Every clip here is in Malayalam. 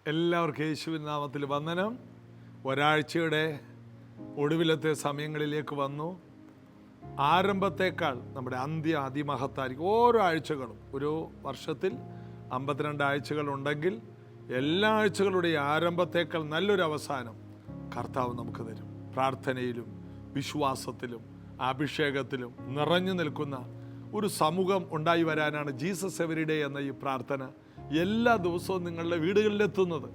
എല്ലാവർക്കും യേശുവിൻ നാമത്തിൽ വന്ദനം. ഒരാഴ്ചയുടെ ഒടുവിലത്തെ സമയങ്ങളിലേക്ക് വന്നു. ആരംഭത്തേക്കാൾ നമ്മുടെ അന്ത്യം അതിമഹത്തായിരിക്കും. ഓരോ ആഴ്ചകളും, ഒരു വർഷത്തിൽ 52 ആഴ്ചകളുണ്ടെങ്കിൽ എല്ലാ ആഴ്ചകളുടെയും ആരംഭത്തേക്കാൾ നല്ലൊരു അവസാനം കർത്താവ് നമുക്ക് തരും. പ്രാർത്ഥനയിലും വിശ്വാസത്തിലും അഭിഷേകത്തിലും നിറഞ്ഞു നിൽക്കുന്ന ഒരു സമൂഹം ഉണ്ടായി വരാനാണ് ജീസസ് എവരിഡേ എന്ന ഈ പ്രാർത്ഥന എല്ലാ ദിവസവും നിങ്ങളുടെ വീടുകളിലെത്തുന്നത്.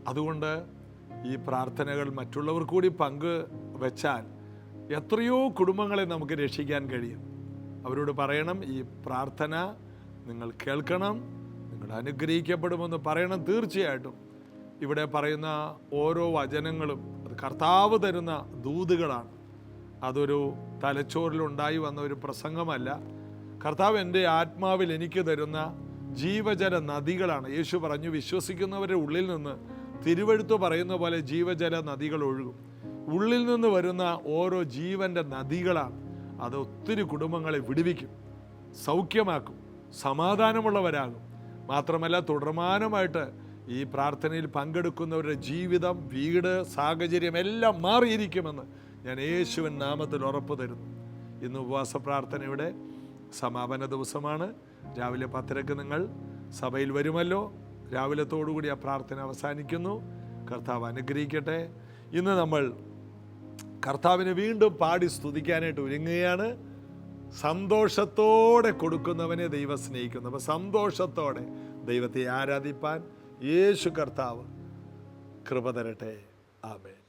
അതുകൊണ്ട് ഈ പ്രാർത്ഥനകൾ മറ്റുള്ളവർ കൂടി പങ്ക് വെച്ചാൽ എത്രയോ കുടുംബങ്ങളെ നമുക്ക് രക്ഷിക്കാൻ കഴിയും. അവരോട് പറയണം, ഈ പ്രാർത്ഥന നിങ്ങൾ കേൾക്കണം, നിങ്ങൾ അനുഗ്രഹിക്കപ്പെടുമെന്ന് പറയണം. തീർച്ചയായിട്ടും ഇവിടെ പറയുന്ന ഓരോ വചനങ്ങളും അത് കർത്താവ് തരുന്ന ദൂതുകളാണ്. അതൊരു തലച്ചോറിലുണ്ടായി വന്ന ഒരു പ്രസംഗമല്ല. കർത്താവ് എൻ്റെ ആത്മാവിൽ എനിക്ക് തരുന്ന ജീവജല നദികളാണ്. യേശു പറഞ്ഞു, വിശ്വസിക്കുന്നവരുടെ ഉള്ളിൽ നിന്ന് തിരുവെഴുത്ത് പറയുന്ന പോലെ ജീവജല നദികൾ ഒഴുകും. ഉള്ളിൽ നിന്ന് വരുന്ന ഓരോ ജീവൻ്റെ നദികളാണ്. അത് ഒത്തിരി കുടുംബങ്ങളെ വിടുവിക്കും, സൗഖ്യമാക്കും, സമാധാനമുള്ളവരാകും. മാത്രമല്ല, തുടർമാനമായിട്ട് ഈ പ്രാർത്ഥനയിൽ പങ്കെടുക്കുന്നവരുടെ ജീവിതം, വീട്, സാഹചര്യം എല്ലാം മാറിയിരിക്കുമെന്ന് ഞാൻ യേശുവിൻ നാമത്തിൽ ഉറപ്പ് തരുന്നു. ഇന്ന് ഉപവാസ പ്രാർത്ഥനയുടെ സമാപന ദിവസമാണ്. രാവിലെ 10:30 നിങ്ങൾ സഭയിൽ വരുമല്ലോ. രാവിലത്തോടുകൂടി ആ പ്രാർത്ഥന അവസാനിക്കുന്നു. കർത്താവ് അനുഗ്രഹിക്കട്ടെ. ഇന്ന് നമ്മൾ കർത്താവിനെ വീണ്ടും പാടി സ്തുതിക്കാനായിട്ട് ഒരുങ്ങുകയാണ്. സന്തോഷത്തോടെ കൊടുക്കുന്നവനെ ദൈവം സ്നേഹിക്കുന്നു. അപ്പോൾ സന്തോഷത്തോടെ ദൈവത്തെ ആരാധിപ്പാൻ യേശു കർത്താവ് കൃപ തരട്ടെ. ആമേൻ.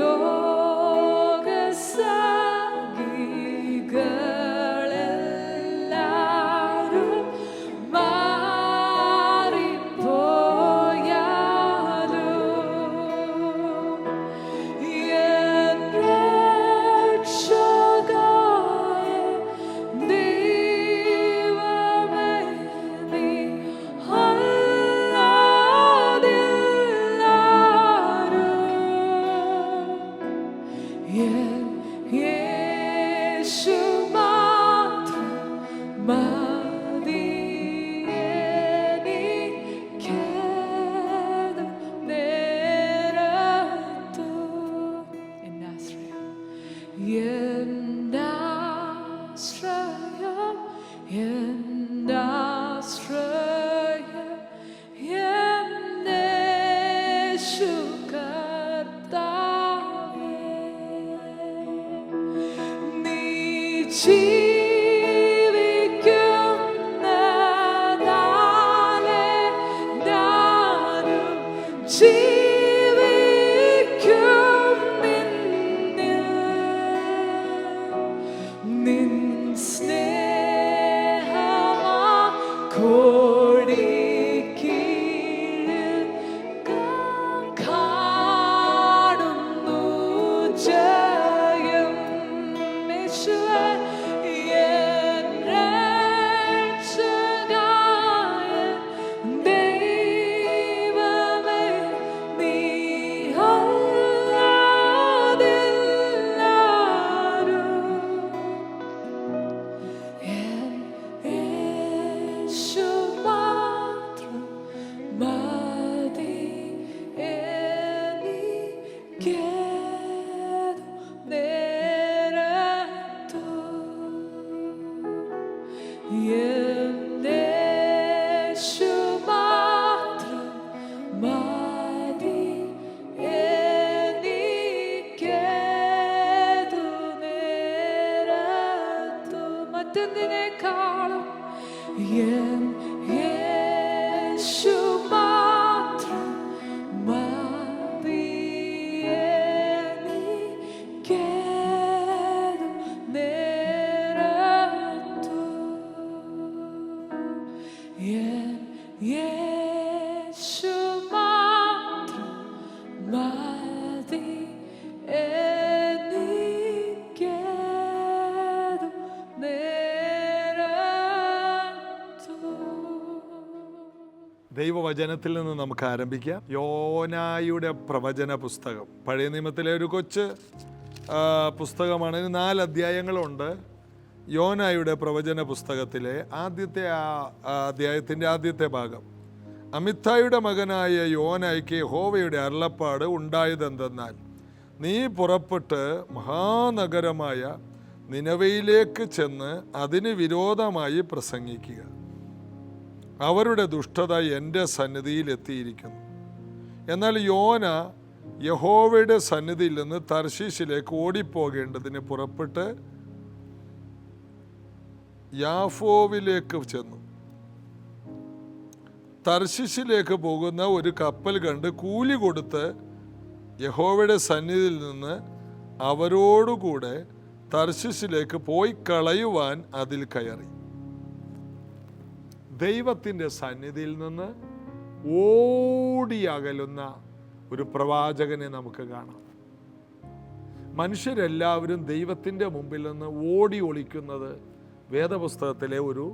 Lord ദൈവവചനത്തിൽ നിന്ന് നമുക്ക് ആരംഭിക്കാം. യോനായുടെ പ്രവചന പുസ്തകം പഴയ നിയമത്തിലെ ഒരു കൊച്ച് പുസ്തകമാണ്. ഇതിന് 4 അധ്യായങ്ങളുണ്ട്. യോനായുടെ പ്രവചന പുസ്തകത്തിലെ ആദ്യത്തെ അധ്യായത്തിൻ്റെ ആദ്യത്തെ ഭാഗം. അമിത്തായുടെ മകനായ യോനായ്ക്ക് യഹോവയുടെ അരുളപ്പാട് ഉണ്ടായതെന്തെന്നാൽ, നീ പുറപ്പെട്ട് മഹാനഗരമായ നിനവയിലേക്ക് ചെന്ന് അതിന് വിരോധമായി പ്രസംഗിക്കുക. അവരുടെ ദുഷ്ടത എൻ്റെ സന്നിധിയിൽ എത്തിയിരിക്കുന്നു. എന്നാൽ യോന യഹോവയുടെ സന്നിധിയിൽ നിന്ന് തർശീശിലേക്ക് ഓടിപ്പോകേണ്ടതിന് പുറപ്പെട്ട് യാഫോവിലേക്ക് ചെന്നു. തർശീശിലേക്ക് പോകുന്ന ഒരു കപ്പൽ കണ്ട് കൂലി കൊടുത്ത് യഹോവയുടെ സന്നിധിയിൽ നിന്ന് അവരോടുകൂടെ തർശീശിലേക്ക് പോയി കളയുവാൻ അതിൽ കയറി. ദൈവത്തിൻ്റെ സന്നിധിയിൽ നിന്ന് ഓടിയകലുന്ന ഒരു പ്രവാചകനെ നമുക്ക് കാണാം. മനുഷ്യരെല്ലാവരും ദൈവത്തിൻ്റെ മുമ്പിൽ നിന്ന് ഓടി ഒളിക്കുന്നത് വേദപുസ്തകത്തിലെ ഒരു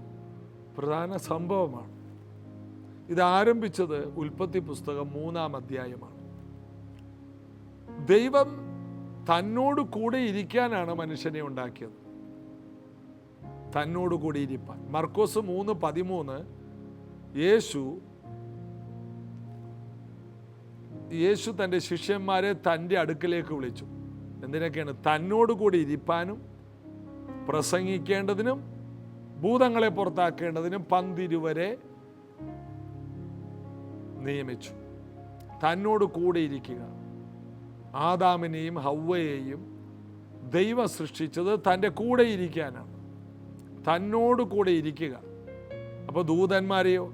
പ്രധാന സംഭവമാണ്. ഇത് ആരംഭിച്ചത് ഉൽപ്പത്തി പുസ്തകം 3-ാം അധ്യായമാണ്. ദൈവം തന്നോട് കൂടെ ഇരിക്കാനാണ് മനുഷ്യനെ ഉണ്ടാക്കിയത്, തന്നോട് കൂടി ഇരിപ്പാൻ. മർക്കോസ് 3:13 യേശു തൻ്റെ ശിഷ്യന്മാരെ തൻ്റെ അടുക്കലേക്ക് വിളിച്ചു. എന്തിനൊക്കെയാണ്? തന്നോട് കൂടി ഇരിപ്പാനും പ്രസംഗിക്കേണ്ടതിനും ഭൂതങ്ങളെ പുറത്താക്കേണ്ടതിനും 12 നിയമിച്ചു. തന്നോട് കൂടെ ഇരിക്കുക. ആദാമിനെയും ഹവ്വയെയും ദൈവം സൃഷ്ടിച്ചത് തൻ്റെ കൂടെ ഇരിക്കാനാണ്, തന്നോട് കൂടെ ഇരിക്കുക. അപ്പോൾ ദൂതന്മാരെയോ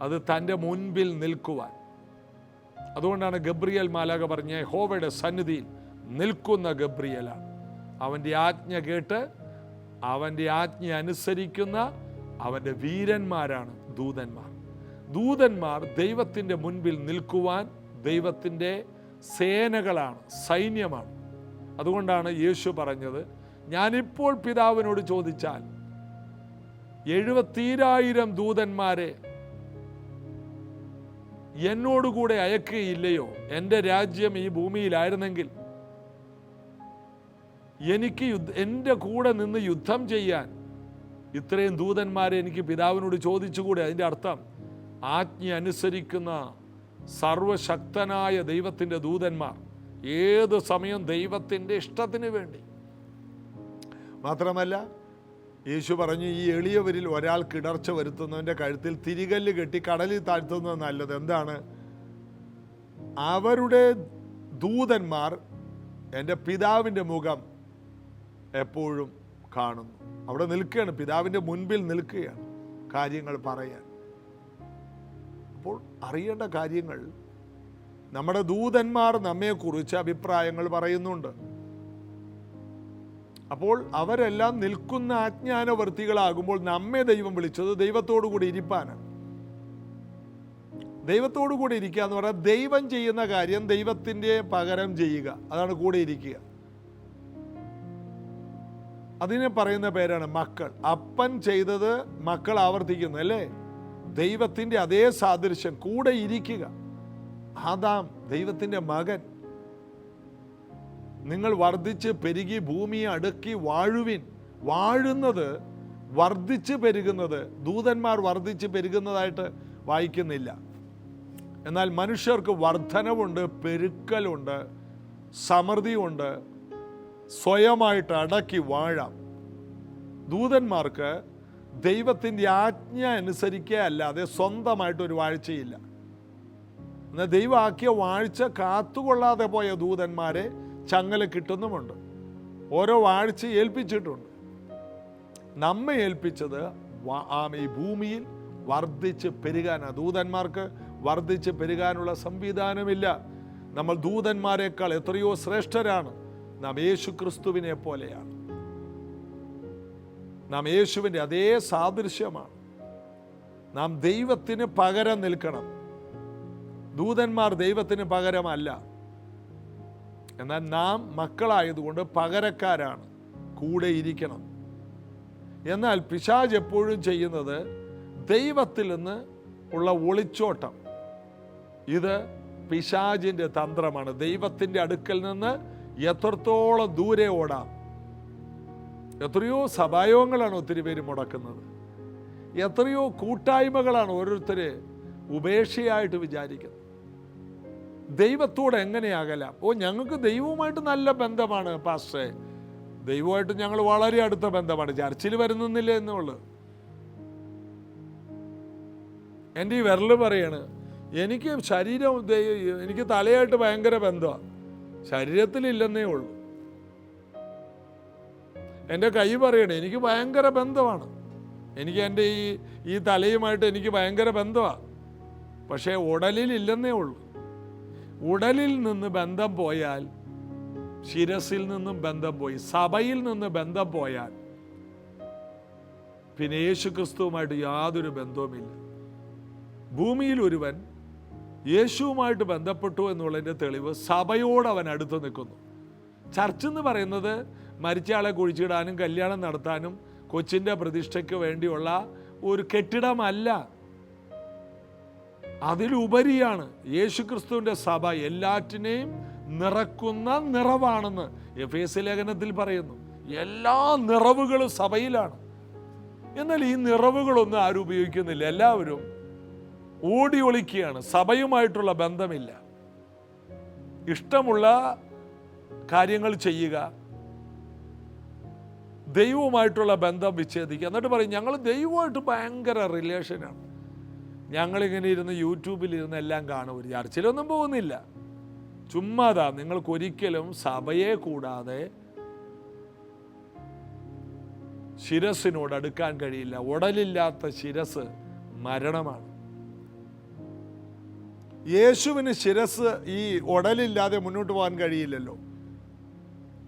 അത് തൻ്റെ മുൻപിൽ നിൽക്കുവാൻ. അതുകൊണ്ടാണ് ഗബ്രിയേൽ മാലാഖ പറഞ്ഞ യഹോവയുടെ സന്നിധിയിൽ നിൽക്കുന്ന ഗബ്രിയേലാണ്. അവൻ്റെ ആജ്ഞ കേട്ട് അവൻ്റെ ആജ്ഞ അനുസരിക്കുന്ന അവൻ്റെ വീരന്മാരാണ് ദൂതന്മാർ. ദൂതന്മാർ ദൈവത്തിൻ്റെ മുൻപിൽ നിൽക്കുവാൻ ദൈവത്തിൻ്റെ സേനകളാണ്, സൈന്യമാണ്. അതുകൊണ്ടാണ് യേശു പറഞ്ഞത്, ഞാനിപ്പോൾ പിതാവിനോട് ചോദിച്ചാൽ 70,000 ദൂതന്മാരെ എന്നോടുകൂടെ അയക്കുകയില്ലയോ? എൻ്റെ രാജ്യം ഈ ഭൂമിയിലായിരുന്നെങ്കിൽ എനിക്ക് എൻ്റെ കൂടെ നിന്ന് യുദ്ധം ചെയ്യാൻ ഇത്രയും ദൂതന്മാരെ എനിക്ക് പിതാവിനോട് ചോദിച്ചുകൂടെ? അതിൻ്റെ അർത്ഥം ആജ്ഞ അനുസരിക്കുന്ന സർവശക്തനായ ദൈവത്തിൻ്റെ ദൂതന്മാർ ഏത് സമയം ദൈവത്തിൻ്റെ ഇഷ്ടത്തിന് വേണ്ടി. മാത്രമല്ല യേശു പറഞ്ഞു, ഈ എളിയവരിൽ ഒരാൾ കിടർച്ച വരുത്തുന്നവൻ്റെ കഴുത്തിൽ തിരികല്ല് കെട്ടി കടലിൽ താഴ്ത്തുന്നത് നല്ലത്. എന്താണ്? അവരുടെ ദൂതന്മാർ എൻ്റെ പിതാവിൻ്റെ മുഖം എപ്പോഴും കാണുന്നു. അവിടെ നിൽക്കുകയാണ്, പിതാവിൻ്റെ മുൻപിൽ നിൽക്കുകയാണ് കാര്യങ്ങൾ പറയാൻ. അപ്പോൾ അറിയേണ്ട കാര്യങ്ങൾ, നമ്മുടെ ദൂതന്മാർ നമ്മെക്കുറിച്ച് അഭിപ്രായങ്ങൾ പറയുന്നുണ്ട്. അപ്പോൾ അവരെല്ലാം നിൽക്കുന്ന അജ്ഞാനവർത്തികളാകുമ്പോൾ നമ്മെ ദൈവം വിളിച്ചത് ദൈവത്തോടു കൂടി ഇരിപ്പാനാണ്. ദൈവത്തോടു കൂടി ഇരിക്കുക എന്ന് പറഞ്ഞാൽ ദൈവം ചെയ്യുന്ന കാര്യം ദൈവത്തിൻ്റെ പകരം ചെയ്യുക, അതാണ് കൂടെ ഇരിക്കുക. അതിനെ പറയുന്ന പേരാണ് മക്കൾ. അപ്പൻ ചെയ്തത് മക്കൾ ആവർത്തിക്കുന്നു അല്ലേ? ദൈവത്തിൻ്റെ അതേ സാദൃശ്യം, കൂടെ ഇരിക്കുക. ആദാം ദൈവത്തിൻ്റെ മകൻ. നിങ്ങൾ വർദ്ധിച്ച് പെരുകി ഭൂമിയെ അടുക്കി വാഴുവിൻ. വാഴുന്നത്, വർദ്ധിച്ച് പെരുകുന്നത് ദൂതന്മാർ വർദ്ധിച്ച് പെരുകുന്നതായിട്ട് വായിക്കുന്നില്ല. എന്നാൽ മനുഷ്യർക്ക് വർധനവുണ്ട്, പെരുക്കലുണ്ട്, സമൃദ്ധിയുണ്ട്, സ്വയമായിട്ട് അടക്കി വാഴാം. ദൂതന്മാർക്ക് ദൈവത്തിൻ്റെ ആജ്ഞ അനുസരിക്കുക അല്ലാതെ സ്വന്തമായിട്ടൊരു വാഴ്ചയില്ല. എന്നാൽ ദൈവം ആക്കിയ വാഴ്ച കാത്തുകൊള്ളാതെ പോയ ദൂതന്മാരെ ചങ്ങല കിട്ടുന്നുമുണ്ട്. ഓരോ വാഴ്ച ഏൽപ്പിച്ചിട്ടുണ്ട്. നമ്മെ ഏൽപ്പിച്ചത് ഈ ഭൂമിയിൽ വർദ്ധിച്ച് പെരുകാനാണ്. ദൂതന്മാർക്ക് വർദ്ധിച്ച് പെരുകാനുള്ള സംവിധാനമില്ല. നമ്മൾ ദൂതന്മാരെക്കാൾ എത്രയോ ശ്രേഷ്ഠരാണ്. നാം യേശു ക്രിസ്തുവിനെ പോലെയാണ്. നാം യേശുവിൻ്റെ അതേ സാദൃശ്യമാണ്. നാം ദൈവത്തിന് പകരം നിൽക്കണം. ദൂതന്മാർ ദൈവത്തിന് പകരമല്ല. എന്നാൽ നാം മക്കളായതുകൊണ്ട് പകരക്കാരാണ്, കൂടെ ഇരിക്കണം. എന്നാൽ പിശാച് എപ്പോഴും ചെയ്യുന്നത് ദൈവത്തിൽ നിന്ന് ഉള്ള ഒളിച്ചോട്ടം. ഇത് പിശാചിൻ്റെ തന്ത്രമാണ്. ദൈവത്തിൻ്റെ അടുക്കൽ നിന്ന് എത്രത്തോളം ദൂരെ ഓടാം. എത്രയോ സഭായോഗങ്ങളാണ് ഒത്തിരി പേര് മുടക്കുന്നത്. എത്രയോ കൂട്ടായ്മകളാണ് ഓരോരുത്തർ ഉപേക്ഷയായിട്ട് വിചാരിക്കുന്നത്. ദൈവത്തോട് എങ്ങനെയാകലാം? ഞങ്ങൾക്ക് ദൈവവുമായിട്ട് നല്ല ബന്ധമാണ് പാസ്റ്ററെ, ദൈവമായിട്ട് ഞങ്ങൾ വളരെ അടുത്ത ബന്ധമാണ്, ചർച്ചിൽ വരുന്നില്ല എന്നുള്ളത്. എൻ്റെ ഈ വിരൽ പറയാണ്, എനിക്ക് ശരീരം, എനിക്ക് തലയായിട്ട് ഭയങ്കര ബന്ധമാണ്, ശരീരത്തിലില്ലെന്നേ ഉള്ളൂ. എൻ്റെ കൈ പറയണേ, എനിക്ക് ഭയങ്കര ബന്ധമാണ്, എനിക്ക് എൻ്റെ ഈ തലയുമായിട്ട് എനിക്ക് ഭയങ്കര ബന്ധമാണ്, പക്ഷേ ഉടലിൽ ഇല്ലെന്നേ ഉള്ളൂ. ഉടലിൽ നിന്ന് ബന്ധം പോയാൽ, ശിരസിൽ നിന്നും ബന്ധം പോയി, സഭയിൽ നിന്ന് ബന്ധം പോയാൽ പിന്നെ യേശു ക്രിസ്തുവുമായിട്ട് യാതൊരു ബന്ധവുമില്ല. ഭൂമിയിൽ ഒരുവൻ യേശുവുമായിട്ട് ബന്ധപ്പെട്ടു എന്നുള്ളതിൻ്റെ തെളിവ് സഭയോട് അവൻ അടുത്ത് നിൽക്കുന്നു. ചർച്ച് എന്ന് പറയുന്നത് മരിച്ചയാളെ കുഴിച്ചിടാനും കല്യാണം നടത്താനും കൊച്ചിൻ്റെ പ്രതിഷ്ഠയ്ക്ക് വേണ്ടിയുള്ള ഒരു കെട്ടിടമല്ല. അതിലുപരിയാണ് യേശു ക്രിസ്തുവിൻ്റെ സഭ. എല്ലാറ്റിനെയും നിറക്കുന്ന നിറവാണെന്ന് എഫേസ്യ ലേഖനത്തിൽ പറയുന്നു. എല്ലാ നിറവുകളും സഭയിലാണ്. എന്നാൽ ഈ നിറവുകളൊന്നും ആരും ഉപയോഗിക്കുന്നില്ല. എല്ലാവരും ഓടി ഒളിക്കുകയാണ്. സഭയുമായിട്ടുള്ള ബന്ധമില്ല. ഇഷ്ടമുള്ള കാര്യങ്ങൾ ചെയ്യുക, ദൈവവുമായിട്ടുള്ള ബന്ധം വിച്ഛേദിക്കുക. എന്നിട്ട് പറയും ഞങ്ങൾ ദൈവമായിട്ട് ഭയങ്കര റിലേഷനാണ്, ഞങ്ങളിങ്ങനെ ഇരുന്ന് യൂട്യൂബിലിരുന്ന് എല്ലാം കാണും, ഒരു ചർച്ചിലൊന്നും പോകുന്നില്ല, ചുമ്മാതാ. നിങ്ങൾക്കൊരിക്കലും സഭയെ കൂടാതെ ശിരസിനോട് അടുക്കാൻ കഴിയില്ല. ഉടലില്ലാത്ത ശിരസ് മരണമാണ്. യേശുവിന് ശിരസ് ഈ ഉടലില്ലാതെ മുന്നോട്ട് പോകാൻ കഴിയില്ലല്ലോ.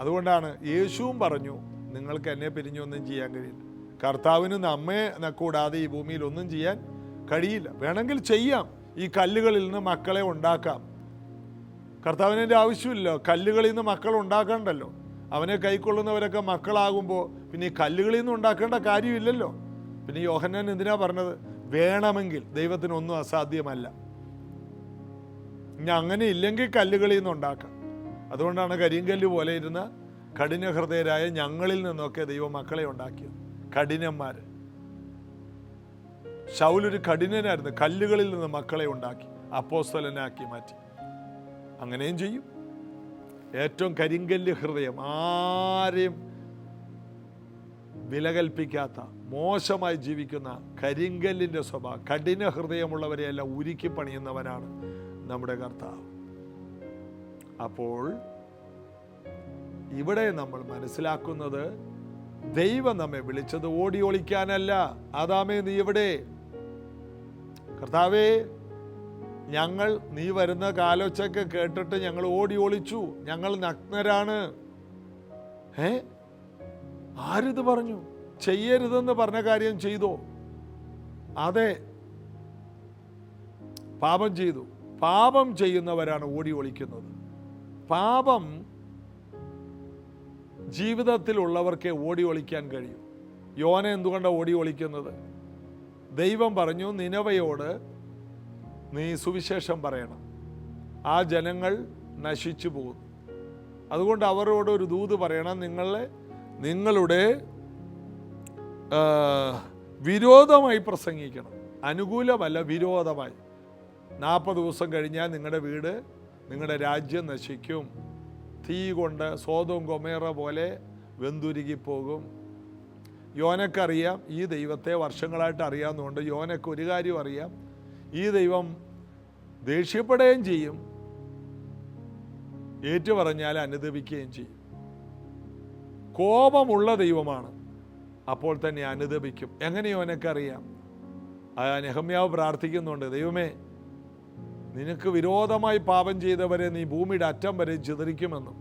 അതുകൊണ്ടാണ് യേശുവും പറഞ്ഞു, നിങ്ങൾക്ക് എന്നെ പിരിഞ്ഞൊന്നും ചെയ്യാൻ കഴിയില്ല. കർത്താവിന് നമ്മെ കൂടാതെ ഈ ഭൂമിയിൽ ഒന്നും ചെയ്യാൻ കഴിയില്ല. വേണമെങ്കിൽ ചെയ്യാം, ഈ കല്ലുകളിൽ നിന്ന് മക്കളെ ഉണ്ടാക്കാം. കർത്താവിൻ്റെ ആവശ്യമില്ല, കല്ലുകളിൽ നിന്ന് മക്കൾ ഉണ്ടാക്കണ്ടല്ലോ. അവനെ കൈക്കൊള്ളുന്നവരൊക്കെ മക്കളാകുമ്പോൾ പിന്നെ ഈ കല്ലുകളിൽ നിന്ന് ഉണ്ടാക്കേണ്ട കാര്യമില്ലല്ലോ. പിന്നെ യോഹന്നാൻ എന്തിനാ പറഞ്ഞത്? വേണമെങ്കിൽ, ദൈവത്തിനൊന്നും അസാധ്യമല്ല. ഇനി അങ്ങനെ ഇല്ലെങ്കിൽ കല്ലുകളിൽ നിന്ന് ഉണ്ടാക്കാം. അതുകൊണ്ടാണ് കരിങ്കല്ല് പോലെ ഇരുന്ന കഠിനഹൃദയരായ ഞങ്ങളിൽ നിന്നൊക്കെ ദൈവം മക്കളെ ഉണ്ടാക്കിയത്. കഠിനന്മാർ. ശൗലൊരു കഠിനനായിരുന്നു, കല്ലുകളിൽ നിന്ന് മക്കളെ ഉണ്ടാക്കി അപ്പോസ്തലനാക്കി മാറ്റി. അങ്ങനെയും ചെയ്യും. ഏറ്റവും കരിങ്കല്ല് ഹൃദയം, ആരെയും വില കൽപ്പിക്കാത്ത, മോശമായി ജീവിക്കുന്ന കരിങ്കല്ലിൻ്റെ സ്വഭാവം, കഠിന ഹൃദയമുള്ളവരെയെല്ലാം ഉരുക്കി പണിയുന്നവനാണ് നമ്മുടെ കർത്താവ്. അപ്പോൾ ഇവിടെ നമ്മൾ മനസ്സിലാക്കുന്നത് ദൈവം നമ്മെ വിളിച്ചത് ഓടി ഒളിക്കാനല്ല. ആദാമേ, നീ എവിടെ? കർത്താവേ, ഞങ്ങൾ നീ വരുന്ന കാലൊച്ചൊക്കെ കേട്ടിട്ട് ഞങ്ങൾ ഓടി ഒളിച്ചു, ഞങ്ങൾ നഗ്നരാണ്. ആരിത് പറഞ്ഞു? ചെയ്യരുതെന്ന് പറഞ്ഞ കാര്യം ചെയ്തോ? അതെ, പാപം ചെയ്തു. പാപം ചെയ്യുന്നവരാണ് ഓടി ഒളിക്കുന്നത്. പാപം ജീവിതത്തിലുള്ളവർക്കേ ഓടി ഒളിക്കാൻ കഴിയും. യോന എന്തുകൊണ്ടാണ് ഓടി ഒളിക്കുന്നത്? ദൈവം പറഞ്ഞു, നിനവയോട് നീ സുവിശേഷം പറയണം, ആ ജനങ്ങൾ നശിച്ചു പോകുന്നു. അതുകൊണ്ട് അവരോട് ഒരു ദൂത് പറയണം, നിങ്ങളുടെ വിരോധമായി പ്രസംഗിക്കണം. അനുകൂലമല്ല, വിരോധമായി. 40 ദിവസം കഴിഞ്ഞാൽ നിങ്ങളുടെ വീട്, നിങ്ങളുടെ രാജ്യം നശിക്കും. തീ കൊണ്ട് സോദോം ഗൊമോറ പോലെ വെന്തുരുകിപ്പോകും. യോനക്കറിയാം, ഈ ദൈവത്തെ വർഷങ്ങളായിട്ട് അറിയാവുന്നതുകൊണ്ട് യോനക്ക് ഒരു കാര്യം അറിയാം, ഈ ദൈവം ദേഷ്യപ്പെടുകയും ചെയ്യും, ഏറ്റുപറഞ്ഞാൽ അനുദപിക്കുകയും ചെയ്യും. കോപമുള്ള ദൈവമാണ്, അപ്പോൾ തന്നെ അനുദപിക്കും. എങ്ങനെ യോനക്കറിയാം? നെഹമ്യാവ് പ്രാർത്ഥിക്കുന്നുണ്ട്, ദൈവമേ, നിനക്ക് വിരോധമായി പാപം ചെയ്തവരെ നീ ഭൂമിയുടെ അറ്റം വരെ ചിതറിക്കുമെന്നും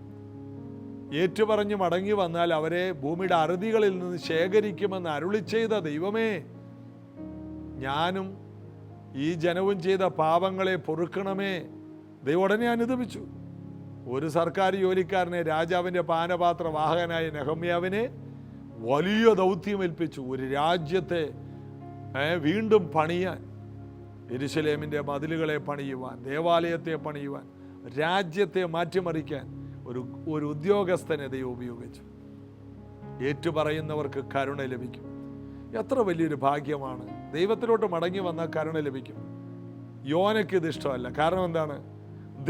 ഏറ്റുപറഞ്ഞ് മടങ്ങി വന്നാൽ അവരെ ഭൂമിയുടെ അറുതികളിൽ നിന്ന് ശേഖരിക്കുമെന്ന് അരുളി ചെയ്ത ദൈവമേ, ഞാനും ഈ ജനവും ചെയ്ത പാപങ്ങളെ പൊറുക്കണമേ. ദൈവം ഉടനെ അനുദപിച്ചു. ഒരു സർക്കാർ ജോലിക്കാരനെ, രാജാവിൻ്റെ പാനപാത്ര വാഹകനായ നെഹമ്യാവിനെ വലിയ ദൗത്യം ഏൽപ്പിച്ചു. ഒരു രാജ്യത്തെ വീണ്ടും പണിയാൻ, യെരുശലേമിൻ്റെ മതിലുകളെ പണിയുവാൻ, ദേവാലയത്തെ പണിയുവാൻ, രാജ്യത്തെ മാറ്റിമറിക്കാൻ ഒരു ഉദ്യോഗസ്ഥനെ ദൈവം ഉപയോഗിച്ചു. ഏറ്റുപറയുന്നവർക്ക് കരുണ ലഭിക്കും. എത്ര വലിയൊരു ഭാഗ്യമാണ്! ദൈവത്തിലോട്ട് മടങ്ങി വന്നാൽ കരുണ ലഭിക്കും. യോനയ്ക്ക് ഇത് ഇഷ്ടമല്ല. കാരണം എന്താണ്?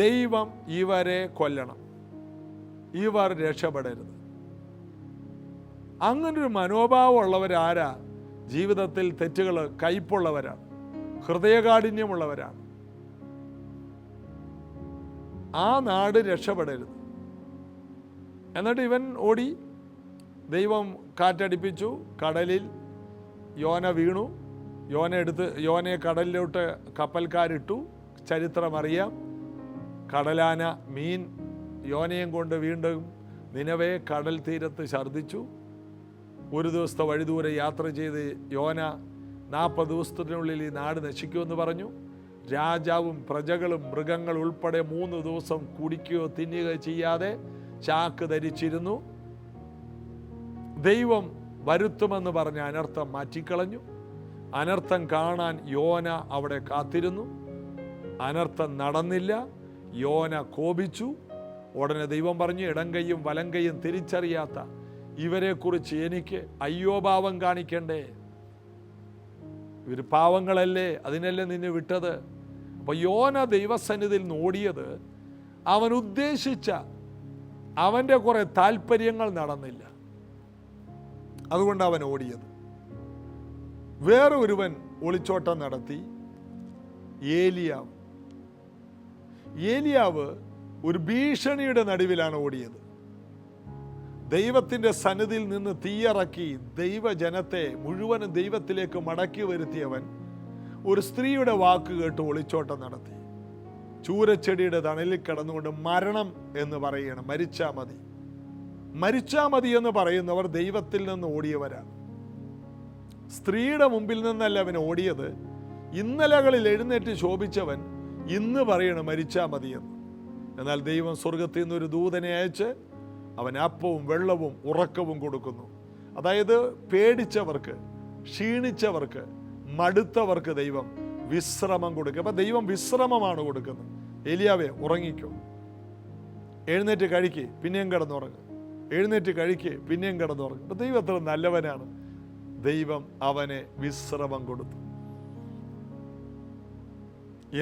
ദൈവം ഇവരെ കൊല്ലണം, ഇവർ രക്ഷപ്പെടരുത്. അങ്ങനൊരു മനോഭാവമുള്ളവരാരാ? ജീവിതത്തിൽ തെറ്റുകൾ കയ്പുള്ളവരാണ്, ഹൃദയകാഠിന്യമുള്ളവരാണ്. ആ നാട് രക്ഷപ്പെടരുത്. എന്നിട്ട് ഇവൻ ഓടി. ദൈവം കാറ്റടിപ്പിച്ചു, കടലിൽ യോന വീണു. യോനയെ കടലിലോട്ട് കപ്പൽക്കാരിട്ടു. ചരിത്രം അറിയാം. കടലാന, മീൻ യോനയും കൊണ്ട് വീണ്ടും നിനവെ കടൽ തീരത്ത് ഛർദ്ദിച്ചു. ഒരു ദിവസത്തെ വഴിദൂരെ യാത്ര ചെയ്ത് യോന 40 ദിവസത്തിനുള്ളിൽ ഈ നാട് നശിക്കുമെന്ന് പറഞ്ഞു. രാജാവും പ്രജകളും മൃഗങ്ങൾ ഉൾപ്പെടെ 3 ദിവസം കുടിക്കുകയോ തിന്നുകയോ ചെയ്യാതെ ചാക്ക് ധരിച്ചിരുന്നു. ദൈവം വരുത്തുമെന്ന് പറഞ്ഞ അനർത്ഥം മാറ്റിക്കളഞ്ഞു. അനർത്ഥം കാണാൻ യോന അവിടെ കാത്തിരുന്നു. അനർത്ഥം നടന്നില്ല. യോന കോപിച്ചു. ഉടനെ ദൈവം പറഞ്ഞു, ഇടം കൈയും വലം കൈയും തിരിച്ചറിയാത്ത ഇവരെക്കുറിച്ച് എനിക്ക് അയ്യോഭാവം കാണിക്കണ്ടേ? ഇവർ പാവങ്ങളല്ലേ, അതിനല്ലേ നിന്നെ വിട്ടത്. അപ്പൊ യോന ദൈവസന്നിധിയിൽ ഓടിയത് അവൻ ഉദ്ദേശിച്ച അവൻ്റെ കുറെ താല്പര്യങ്ങൾ നടന്നില്ല. അതുകൊണ്ട് അവൻ ഓടിയത്. വേറെ ഒരുവൻ ഒളിച്ചോട്ടം നടത്തി. ഏലിയാവ് ഒരു ഭീഷണിയുടെ നടുവിലാണ് ഓടിയത്. ദൈവത്തിൻ്റെ സന്നിധിയിൽ നിന്ന് തീയിറക്കി ദൈവജനത്തെ മുഴുവനും ദൈവത്തിലേക്ക് മടക്കി വരുത്തിയവൻ ഒരു സ്ത്രീയുടെ വാക്ക് കേട്ട് ഒളിച്ചോട്ടം നടത്തി. ചൂരച്ചെടിയുടെ തണലിൽ കിടന്നുകൊണ്ട് മരണം എന്ന് പറയണം, മരിച്ചാ മതി എന്ന് പറയുന്നവർ ദൈവത്തിൽ നിന്ന് ഓടിയവരാണ്. സ്ത്രീയുടെ മുമ്പിൽ നിന്നല്ല അവൻ ഓടിയത്. ഇന്നലകളിൽ എഴുന്നേറ്റ് ശോഭിച്ചവൻ ഇന്ന് പറയണം മരിച്ചാ മതിയെന്ന്. എന്നാൽ ദൈവം സ്വർഗത്തിൽ നിന്നൊരു ദൂതനെ അയച്ച് അവൻ അപ്പവും വെള്ളവും ഉറക്കവും കൊടുക്കുന്നു. അതായത് പേടിച്ചവർക്ക്, ക്ഷീണിച്ചവർക്ക്, മടുത്തവർക്ക് ദൈവം വിശ്രമം കൊടുക്കുക. അപ്പം ദൈവം വിശ്രമമാണ് കൊടുക്കുന്നത്. ഏലിയാവേ, ഉറങ്ങിക്കോ, എഴുന്നേറ്റ് കഴിക്ക്, പിന്നെയും കിടന്നുറങ്ങും, എഴുന്നേറ്റ് കഴിക്ക്, പിന്നെയും കിടന്നുറങ്ങും. അപ്പം ദൈവം എത്ര നല്ലവനാണ്. ദൈവം അവനെ വിശ്രമം കൊടുത്തു.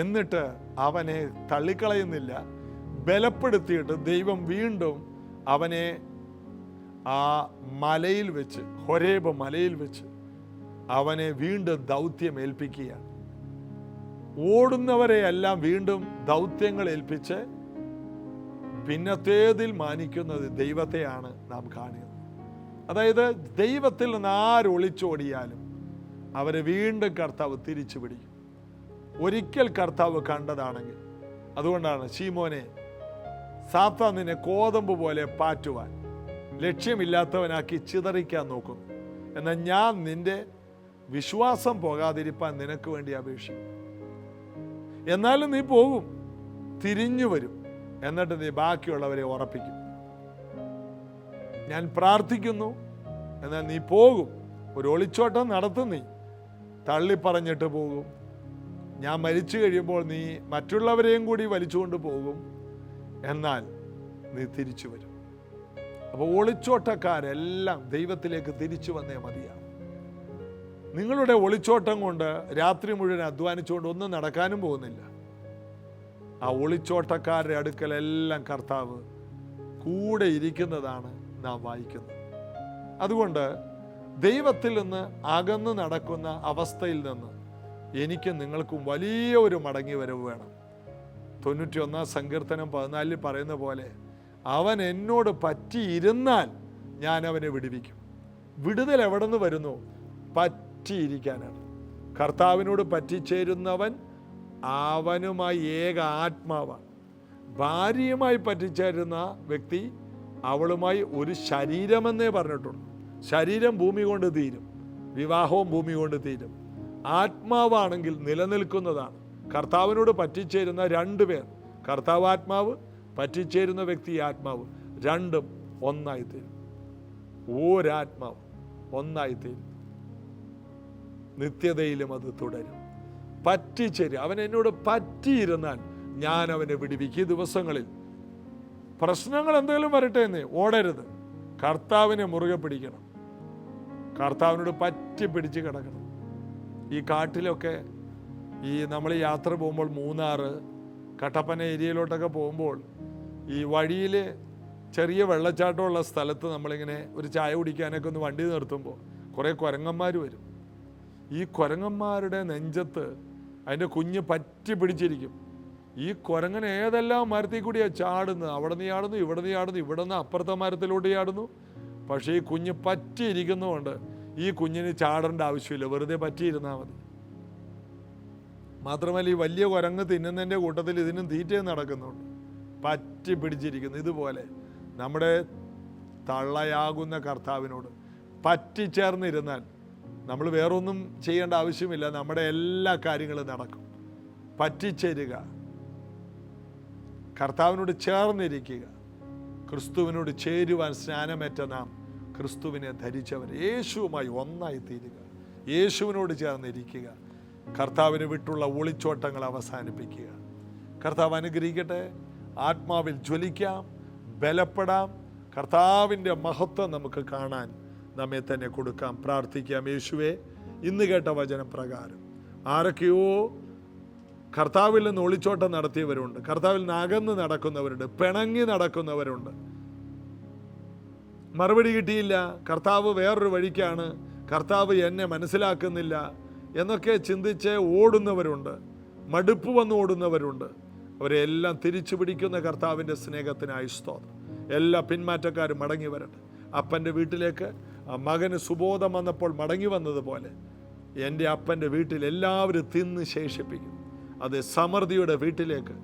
എന്നിട്ട് അവനെ തള്ളിക്കളയുന്നില്ല, ബലപ്പെടുത്തിയിട്ട് ദൈവം വീണ്ടും അവനെ ആ മലയിൽ വെച്ച്, ഹൊരേബ് മലയിൽ വെച്ച് അവനെ വീണ്ടും ദൗത്യം ഏൽപ്പിക്കുകയാണ്. ഓടുന്നവരെ എല്ലാം വീണ്ടും ദൗത്യങ്ങൾ ഏൽപ്പിച്ച് പിന്നത്തേതിൽ മാനിക്കുന്നത് ദൈവത്തെയാണ് നാം കാണുന്നത്. അതായത് ദൈവത്തിൽ നിന്ന് ആര് ഒളിച്ചോടിയാലും അവരെ വീണ്ടും കർത്താവ് തിരിച്ചു പിടിക്കും. ഒരിക്കൽ കർത്താവ് കണ്ടതാണെങ്കിൽ. അതുകൊണ്ടാണ് ശീമോനെ, സാത്താൻ നിന്നെ കോതമ്പ് പോലെ പാറ്റുവാൻ, ലക്ഷ്യമില്ലാത്തവനാക്കി ചിതറിക്കാൻ നോക്കുന്നു. എന്നാൽ ഞാൻ നിന്റെ വിശ്വാസം പോകാതിരിപ്പാൻ നിനക്ക് വേണ്ടി അപേക്ഷിക്കും. എന്നാലും നീ പോകും, തിരിഞ്ഞു വരും, എന്നിട്ട് നീ ബാക്കിയുള്ളവരെ ഉറപ്പിക്കും. ഞാൻ പ്രാർത്ഥിക്കുന്നു, എന്നാൽ നീ പോകും. ഒരു ഒളിച്ചോട്ടം നടത്തും, നീ തള്ളിപ്പറഞ്ഞിട്ട് പോകും. ഞാൻ മരിച്ചു കഴിയുമ്പോൾ നീ മറ്റുള്ളവരെയും കൂടി വലിച്ചുകൊണ്ട് പോകും, എന്നാൽ നീ തിരിച്ചു വരും. അപ്പോൾ ഒളിച്ചോട്ടക്കാരെല്ലാം ദൈവത്തിലേക്ക് തിരിച്ചു വന്നേ മതിയാണ്. നിങ്ങളുടെ ഒളിച്ചോട്ടം കൊണ്ട് രാത്രി മുഴുവൻ അധ്വാനിച്ചുകൊണ്ട് ഒന്നും നടക്കാനും പോകുന്നില്ല. ആ ഒളിച്ചോട്ടക്കാരുടെ അടുക്കലെല്ലാം കർത്താവ് കൂടെ ഇരിക്കുന്നതാണ് നാം വായിക്കുന്നത്. അതുകൊണ്ട് ദൈവത്തിൽ നിന്ന് അകന്ന് നടക്കുന്ന അവസ്ഥയിൽ നിന്ന് എനിക്ക് നിങ്ങൾക്കും വലിയ ഒരു മടങ്ങി വരവ് വേണം. 91 സങ്കീർത്തനം 14 പറയുന്ന പോലെ, അവൻ എന്നോട് പറ്റിയിരുന്നാൽ ഞാൻ അവനെ വിടുവിക്കും. വിടുതൽ എവിടെ നിന്ന് വരുന്നു? പറ്റിയിരിക്കാനാണ്. കർത്താവിനോട് പറ്റിച്ചേരുന്നവൻ അവനുമായി ഏക ആത്മാവാണ്. ഭാര്യയുമായി പറ്റിച്ചേരുന്ന വ്യക്തി അവളുമായി ഒരു ശരീരമെന്നേ പറഞ്ഞിട്ടുള്ളൂ. ശരീരം ഭൂമി കൊണ്ട് തീരും, വിവാഹവും ഭൂമി കൊണ്ട് തീരും. ആത്മാവാണെങ്കിൽ നിലനിൽക്കുന്നതാണ്. കർത്താവിനോട് പറ്റിച്ചേരുന്ന 2 പേർ, കർത്താവ് ആത്മാവ്, പറ്റിച്ചേരുന്ന വ്യക്തി ആത്മാവ്, രണ്ടും ഒന്നായിത്തീരും. ഒരാത്മാവ് ഒന്നായിത്തീരും. നിത്യതയിലും അത് തുടരും. പറ്റിച്ചേരും. അവൻ എന്നോട് പറ്റിയിരുന്നാൽ ഞാൻ അവനെ വിടുവിക്കും. ഈ ദിവസങ്ങളിൽ പ്രശ്നങ്ങൾ എന്തെങ്കിലും വരട്ടെ എന്നേ ഓടരുത്. കർത്താവിനെ മുറുകെ പിടിക്കണം. കർത്താവിനോട് പറ്റി പിടിച്ച് കിടക്കണം. ഈ കാട്ടിലൊക്കെ നമ്മൾ യാത്ര പോകുമ്പോൾ, മൂന്നാർ, കട്ടപ്പന ഏരിയയിലോട്ടൊക്കെ പോകുമ്പോൾ, ഈ വഴിയിൽ ചെറിയ വെള്ളച്ചാട്ടമുള്ള സ്ഥലത്ത് നമ്മളിങ്ങനെ ഒരു ചായ കുടിക്കാനൊക്കെ ഒന്ന് വണ്ടി നിർത്തുമ്പോൾ കുറേ കുരങ്ങന്മാർ വരും. ഈ കുരങ്ങന്മാരുടെ നെഞ്ചത്ത് അതിൻ്റെ കുഞ്ഞ് പറ്റി പിടിച്ചിരിക്കും. ഈ കുരങ്ങൻ ഏതെല്ലാം മരത്തിൽ കൂടിയാണ് ചാടുന്നത്. അവിടെ നിന്ന് ചാടുന്നു, ഇവിടെ നിന്ന് ചാടുന്നു, ഇവിടെ നിന്ന് അപ്പുറത്തെ മരത്തിലോട്ട് ചാടുന്നു. പക്ഷേ ഈ കുഞ്ഞ് പറ്റിയിരിക്കുന്നതുകൊണ്ട് ഈ കുഞ്ഞിന് ചാടേണ്ട ആവശ്യമില്ല, വെറുതെ പറ്റിയിരുന്നാൽ മതി. മാത്രമല്ല, ഈ വലിയ കുരങ്ങ് തിന്നുന്നതിൻ്റെ കൂട്ടത്തിൽ ഇതിനും തീറ്റയും നടക്കുന്നുണ്ട്. പറ്റി പിടിച്ചിരിക്കുന്നു. ഇതുപോലെ നമ്മുടെ തള്ളയാകുന്ന കർത്താവിനോട് പറ്റിച്ചേർന്നിരുന്നാൽ നമ്മൾ വേറൊന്നും ചെയ്യേണ്ട ആവശ്യമില്ല. നമ്മുടെ എല്ലാ കാര്യങ്ങളും നടക്കും. പറ്റിച്ചേരുക, കർത്താവിനോട് ചേർന്നിരിക്കുക. ക്രിസ്തുവിനോട് ചേരുവാൻ സ്നാനമേറ്റ നാം ക്രിസ്തുവിനെ ധരിച്ചവർ, യേശുവുമായി ഒന്നായി തീരുക, യേശുവിനോട് ചേർന്നിരിക്കുക. കർത്താവിന് വിട്ടുള്ള ഒളിച്ചോട്ടങ്ങൾ അവസാനിപ്പിക്കുക. കർത്താവ് അനുഗ്രഹിക്കട്ടെ. ആത്മാവിൽ ജ്വലിക്കാം, ബലപ്പെടാം. കർത്താവിൻ്റെ മഹത്വം നമുക്ക് കാണാൻ നമ്മെ തന്നെ കൊടുക്കാം. പ്രാർത്ഥിക്കാം. യേശുവേ, ഇന്ന് കേട്ട വചനം പ്രകാരം ആരൊക്കെയോ കർത്താവിൽ നിന്ന് ഒളിച്ചോട്ടം നടത്തിയവരുണ്ട്, കർത്താവിൽ നിന്ന് അകന്ന് നടക്കുന്നവരുണ്ട്, പിണങ്ങി നടക്കുന്നവരുണ്ട്. മറുപടി കിട്ടിയില്ല, കർത്താവ് വേറൊരു വഴിക്കാണ്, കർത്താവ് എന്നെ മനസ്സിലാക്കുന്നില്ല എന്നൊക്കെ ചിന്തിച്ച് ഓടുന്നവരുണ്ട്, മടുപ്പ് വന്ന് ഓടുന്നവരുണ്ട്. അവരെല്ലാം തിരിച്ചു പിടിക്കുന്ന കർത്താവിൻ്റെ സ്നേഹത്തിനായി സ്തോത്രം. എല്ലാ പിന്മാറ്റക്കാരും മടങ്ങി വരട്ടെ. അപ്പൻ്റെ വീട്ടിലേക്ക് മകന് സുബോധം വന്നപ്പോൾ മടങ്ങി വന്നതുപോലെ എൻ്റെ അപ്പൻ്റെ വീട്ടിൽ എല്ലാവരും തിന്ന് ശേഷിപ്പിക്കും. അത് സമൃദ്ധിയുടെ വീട്ടിലേക്ക്,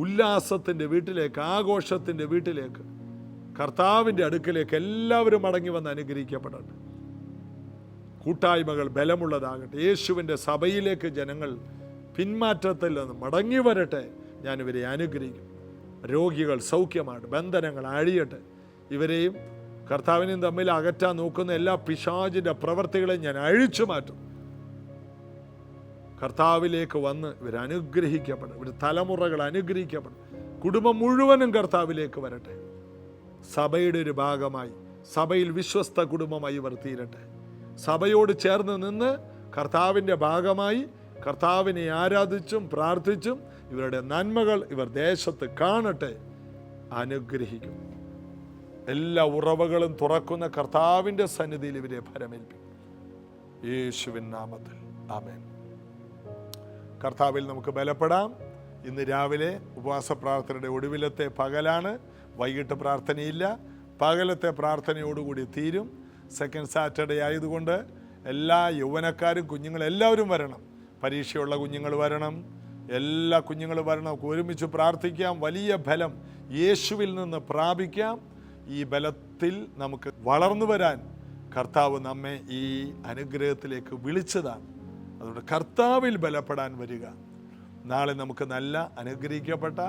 ഉല്ലാസത്തിൻ്റെ വീട്ടിലേക്ക്, ആഘോഷത്തിൻ്റെ വീട്ടിലേക്ക്, കർത്താവിൻ്റെ അടുക്കലേക്ക് എല്ലാവരും മടങ്ങി വന്ന് അനുഗ്രഹിക്കപ്പെടട്ടെ. കൂട്ടായ്മകൾ ബലമുള്ളതാകട്ടെ. യേശുവിൻ്റെ സഭയിലേക്ക് ജനങ്ങൾ പിന്മാറ്റത്തിൽ നിന്ന് മടങ്ങി വരട്ടെ. ഞാനിവരെ അനുഗ്രഹിക്കും. രോഗികൾ സൗഖ്യമാണ്, ബന്ധനങ്ങൾ അഴിയട്ടെ. ഇവരെയും കർത്താവിനെയും തമ്മിൽ അകറ്റാൻ നോക്കുന്ന എല്ലാ പിശാചിൻ്റെ പ്രവർത്തികളെയും ഞാൻ അഴിച്ചു മാറ്റും. കർത്താവിലേക്ക് വന്ന് ഇവർ അനുഗ്രഹിക്കപ്പെടും. ഇവർ തലമുറകൾ അനുഗ്രഹിക്കപ്പെടും. കുടുംബം മുഴുവനും കർത്താവിലേക്ക് വരട്ടെ. സഭയുടെ ഒരു ഭാഗമായി, സഭയിൽ വിശ്വസ്ത കുടുംബമായി ഇവർ തീരട്ടെ. സഭയോട് ചേർന്ന് നിന്ന് കർത്താവിൻ്റെ ഭാഗമായി കർത്താവിനെ ആരാധിച്ചും പ്രാർത്ഥിച്ചും ഇവരുടെ നന്മകൾ ഇവർ ദേശത്ത് കാണട്ടെ. അനുഗ്രഹിക്കും. എല്ലാ ഉറവകളും തുറക്കുന്ന കർത്താവിൻ്റെ സന്നിധിയിൽ ഇവരെ ഫലമേൽപ്പിക്കും. യേശുവിൻ നാമത്തിൽ ആമേൻ. കർത്താവിൽ നമുക്ക് ബലപ്പെടാം. ഇന്ന് രാവിലെ ഉപവാസ പ്രാർത്ഥനയുടെ ഒടുവിലത്തെ പകലാണ്. വൈകിട്ട് പ്രാർത്ഥനയില്ല. പകലത്തെ പ്രാർത്ഥനയോടുകൂടി തീരും. സെക്കൻഡ് സാറ്റർഡേ ആയതുകൊണ്ട് എല്ലാ യൗവനക്കാരും കുഞ്ഞുങ്ങളും എല്ലാവരും വരണം. പരീക്ഷയുള്ള കുഞ്ഞുങ്ങൾ വരണം, എല്ലാ കുഞ്ഞുങ്ങളും വരണം. ഒരുമിച്ച് പ്രാർത്ഥിക്കാം. വലിയ ബലം യേശുവിൽ നിന്ന് പ്രാപിക്കാം. ഈ ബലത്തിൽ നമുക്ക് വളർന്നു വരാൻ കർത്താവ് നമ്മെ ഈ അനുഗ്രഹത്തിലേക്ക് വിളിച്ചതാണ്. അതുകൊണ്ട് കർത്താവിൽ ബലപ്പെടാൻ വരിക. നാളെ നമുക്ക് നല്ല അനുഗ്രഹിക്കപ്പെട്ട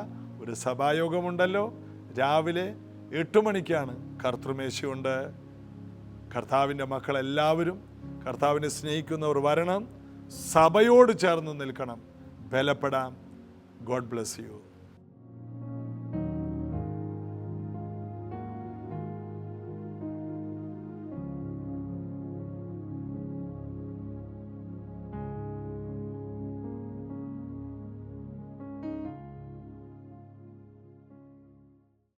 ഒരു സഭായോഗമുണ്ടല്ലോ. രാവിലെ 8 മണിക്കാണ് കർത്തൃമേശയുണ്ട്. കർത്താവിൻ്റെ മക്കളെല്ലാവരും, കർത്താവിനെ സ്നേഹിക്കുന്നവർ വരണം. സഭയോട് ചേർന്ന് നിൽക്കണം. ബലപ്പെടാം. God bless U.